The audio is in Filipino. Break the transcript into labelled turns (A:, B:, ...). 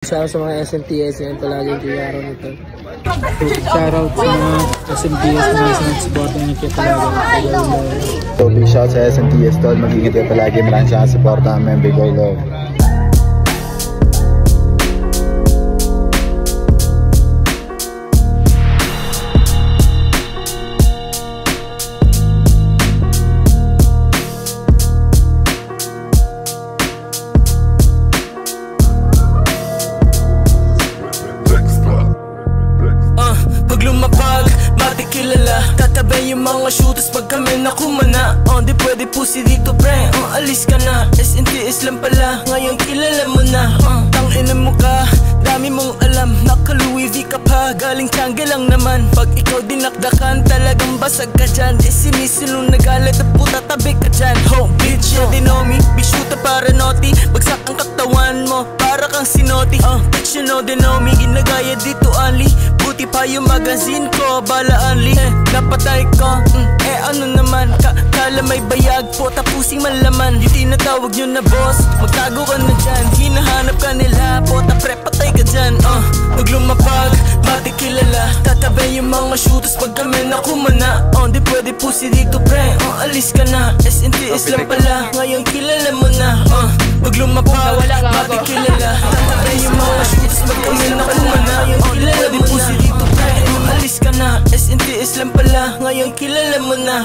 A: Shoutout sa mga SMTS yan palagi yung araw nito. Shoutout sa mga SMTS na sinag-support na nagkaya palagi.
B: So big shout sa SMTS tol, mag-ingat kayo palagi. Maraming salamat sa support namin. Big go.
C: Pag lumapag, matikilala, tatabay yung mga shooters pag kami nakumana. Di pwede pusi dito pre, alis ka na. SNTS lang pala, ngayon kilala mo na. Tangina mo ka, dami mong alam. Naka-Louis V ka pa, galing Tiangge lang naman. Pag ikaw dinakdakan, talagang basag ka dyan. Sinisilong nagalit na puta, tabi ka dyan. Ho, bitch, you they know me, bishuta para naughty. Bagsak ang katawan mo, para kang sinoti. Bitch, you know they know me, ginagaya dito ali. Buti pa yung magazine ko, bala anli. Napatay ko, ano naman, kala may bayag po, tapusing malaman. Yung tinatawag nyo na boss, magtago ka na dyan. Hinahanap ka nila, pota pre, patay ka dyan. Pag lumapag, matikilala, tatabay yung mga shooters pag kami nakumana. Di pwede pusi dito pre, alis ka na. SNTS lang pala, ngayon kilala mo na. Pag lumapag, matikilala, tatabay yung mga shooters pag kami nakumana. Di pwede pusi dito pre, alis ka na. SNTS lang pala, ngayon kilala mo na.